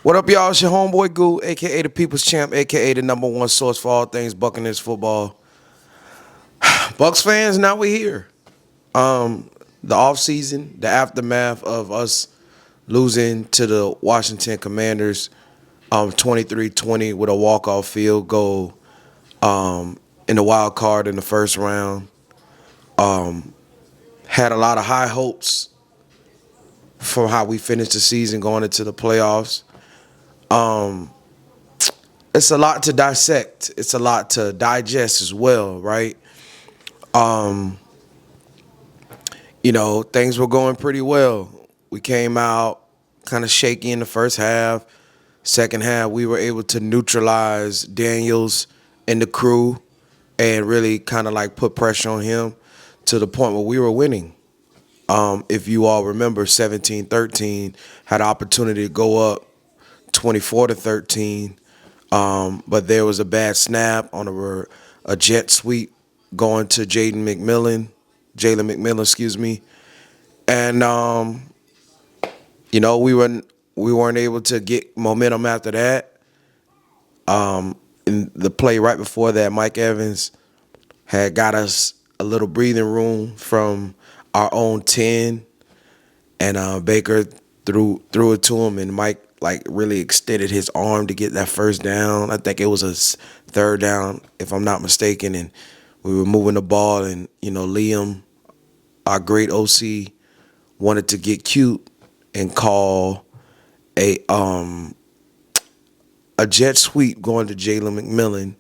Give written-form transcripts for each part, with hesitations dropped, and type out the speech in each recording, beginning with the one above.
What up, y'all? It's your homeboy Goo, aka the People's Champ, aka the number one source for all things Buccaneers football. Bucs fans, now we're here. The offseason, the aftermath of us losing to the Washington Commanders 23-20 with a walk-off field goal in the wild card in the first round. Had a lot of high hopes for how we finished the season going into the playoffs. It's a lot to dissect. It's a lot to digest as well, right? Things were going pretty well. We came out kind of shaky in the first half. Second half, we were able to neutralize Daniels and the crew and really kind of like put pressure on him to the point where we were winning. If you all remember, 17-13 had an opportunity to go up 24-13. But there was a bad snap on a jet sweep going to Jalen McMillan, excuse me. And we weren't able to get momentum after that. In the play right before that, Mike Evans had got us a little breathing room from our own 10, and Baker threw it to him, and Mike really extended his arm to get that first down. I think it was a third down, if I'm not mistaken, and we were moving the ball, and Liam, our great OC, wanted to get cute and call a jet sweep going to Jalen McMillan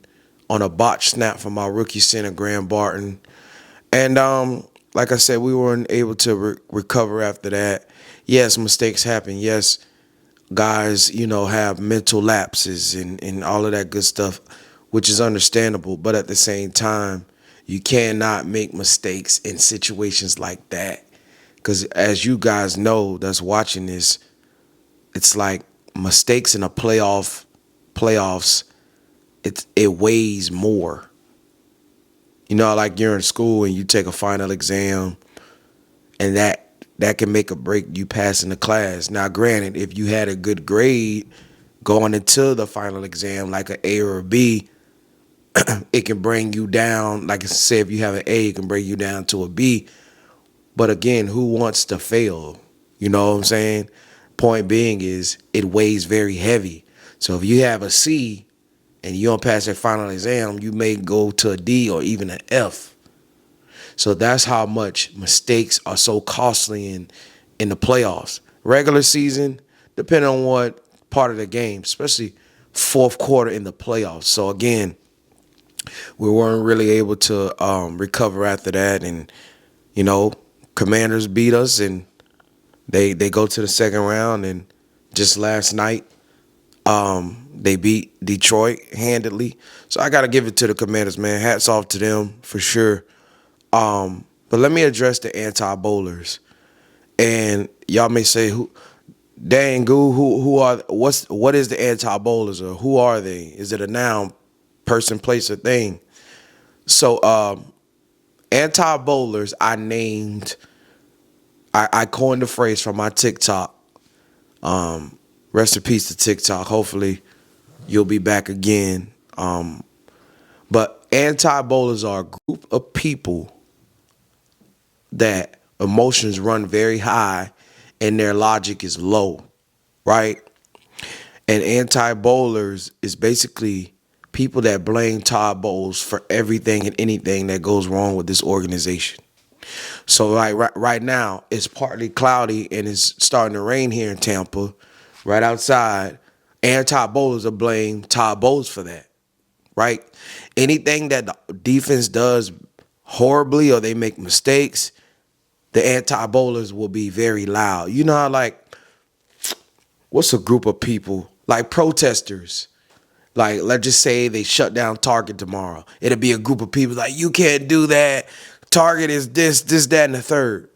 on a botched snap from our rookie center Graham Barton, and like I said, we weren't able to recover after that. Yes, mistakes happen. Yes, guys, have mental lapses and all of that good stuff, which is understandable. But at the same time, you cannot make mistakes in situations like that. Because as you guys know that's watching this, it's like mistakes in a playoffs, it weighs more. Like you're in school and you take a final exam, and that can make or break you passing the class. Now, granted, if you had a good grade going into the final exam, like an A or a B, it can bring you down. Like I said, if you have an A, it can bring you down to a B. But again, who wants to fail? You know what I'm saying? Point being is it weighs very heavy. So if you have a C and you don't pass that final exam, you may go to a D or even an F. So that's how much mistakes are so costly in the playoffs. Regular season, depending on what part of the game, especially fourth quarter in the playoffs. So again, we weren't really able to recover after that. And, Commanders beat us, and they go to the second round. And just last night, they beat Detroit handedly. So I got to give it to the Commanders, man. Hats off to them for sure. But let me address the anti-bowlers. And y'all may say, dang, Goo, what is the anti-bowlers, or who are they? Is it a noun, person, place, or thing? So anti-bowlers, I coined the phrase from my TikTok. Rest in peace to TikTok. Hopefully you'll be back again. But anti-bowlers are a group of people that emotions run very high and their logic is low, right? And anti-bowlers is basically people that blame Todd Bowles for everything and anything that goes wrong with this organization. So right now, it's partly cloudy and it's starting to rain here in Tampa, right outside. Anti-bowlers are blame Todd Bowles for that, right? Anything that the defense does horribly or they make mistakes, the anti-bowlers will be very loud. You know how, what's a group of people, like protesters? Like, let's just say they shut down Target tomorrow. It'll be a group of people like, you can't do that. Target is this, that, and the third.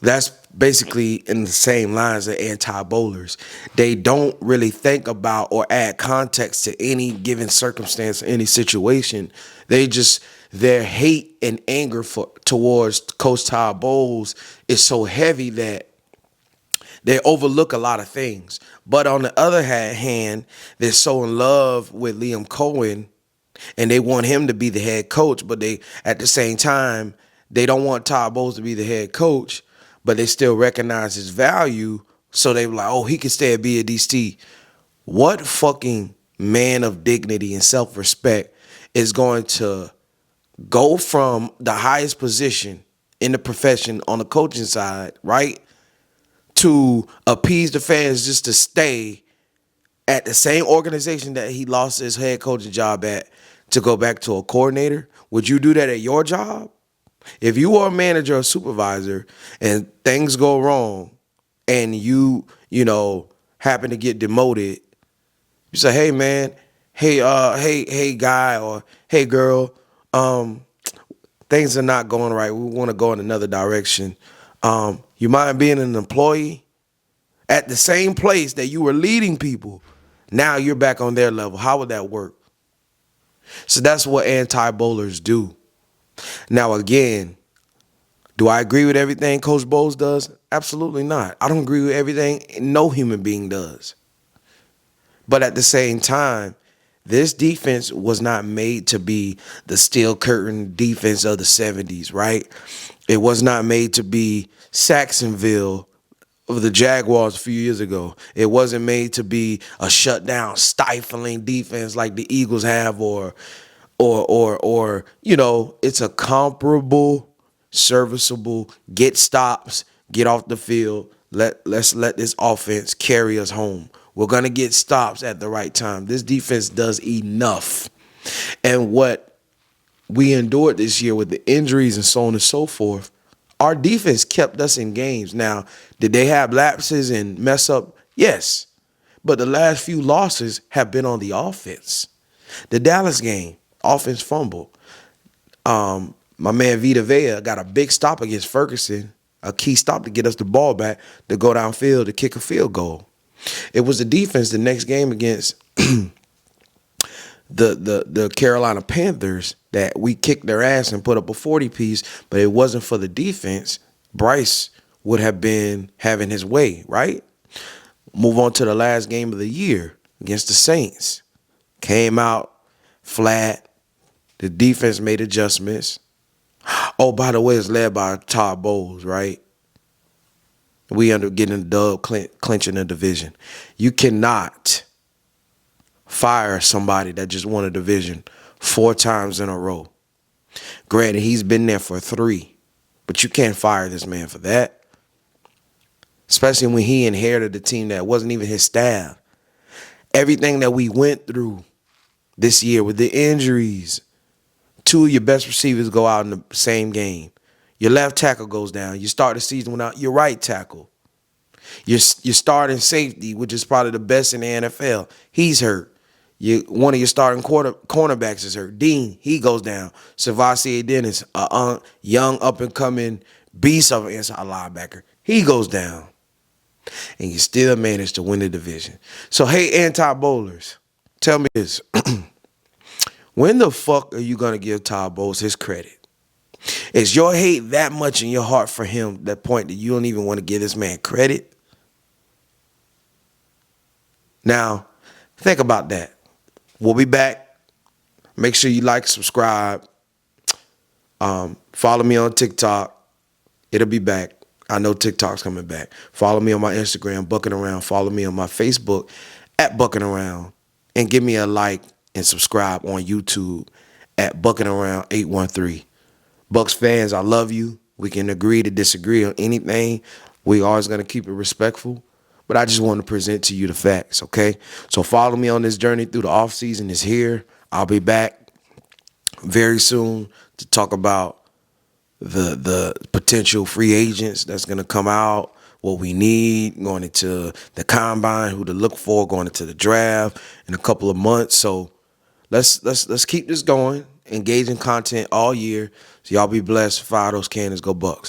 That's basically in the same lines as anti-bowlers. They don't really think about or add context to any given circumstance, any situation. Their hate and anger towards Coach Todd Bowles is so heavy that They overlook a lot of things. But on the other hand, they're so in love with Liam Cohen and they want him to be the head coach, but they at the same time, they don't want Todd Bowles to be the head coach, but they still recognize his value. So they were like, oh, he can stay at BDST. What fucking man of dignity and self-respect is going to go from the highest position in the profession on the coaching side, right, to appease the fans just to stay at the same organization that he lost his head coaching job at to go back to a coordinator? Would you do that at your job? If you are a manager or supervisor and things go wrong and you happen to get demoted, you say, hey man, hey guy or hey girl, things are not going right. We want to go in another direction. You mind being an employee at the same place that you were leading people? Now you're back on their level. How would that work? So that's what anti-bowlers do. Now, again, do I agree with everything Coach Bowles does? Absolutely not. I don't agree with everything no human being does. But at the same time, this defense was not made to be the steel curtain defense of the 70s, right? It was not made to be Saxonville of the Jaguars a few years ago. It wasn't made to be a shutdown, stifling defense like the Eagles have, or it's a comparable, serviceable, get stops, get off the field. Let's let this offense carry us home. We're gonna get stops at the right time. This defense does enough. And what we endured this year with the injuries and so on and so forth, our defense kept us in games. Now, did they have lapses and mess up? Yes. But the last few losses have been on the offense. The Dallas game, offense fumble. My man Vita Vea got a big stop against Ferguson, a key stop to get us the ball back to go downfield to kick a field goal. It was the defense the next game against the Carolina Panthers that we kicked their ass and put up a 40-piece, but it wasn't for the defense, Bryce would have been having his way, right? Move on to the last game of the year against the Saints. Came out flat. The defense made adjustments. Oh, by the way, it's led by Todd Bowles, right? We end up getting the dub, clinching the division. You cannot fire somebody that just won a division 4 times in a row. Granted, he's been there for 3, but you can't fire this man for that. Especially when he inherited a team that wasn't even his staff. Everything that we went through this year with the injuries, 2 of your best receivers go out in the same game. Your left tackle goes down. You start the season without your right tackle. Your starting safety, which is probably the best in the NFL, he's hurt. One of your starting cornerbacks is hurt. Dean, he goes down. Savasi Dennis, a young up-and-coming beast of an inside linebacker, he goes down. And you still managed to win the division. So, hey, anti-bowlers, tell me this. When the fuck are you going to give Todd Bowles his credit? Is your hate that much in your heart for him, that point that you don't even want to give this man credit? Now, think about that. We'll be back. Make sure you like, subscribe. Follow me on TikTok. It'll be back. I know TikTok's coming back. Follow me on my Instagram, Buccin Around. Follow me on my Facebook, @Buccin Around. And give me a like and subscribe on YouTube @Buccin Around 813. Bucs fans, I love you. We can agree to disagree on anything. We always going to keep it respectful. But I just want to present to you the facts, okay? So follow me on this journey through the offseason. Is here. I'll be back very soon to talk about the potential free agents that's going to come out, what we need going into the combine, who to look for going into the draft in a couple of months. So let's keep this going, engaging content all year. So y'all be blessed. Fire those cannons. Go Bucs.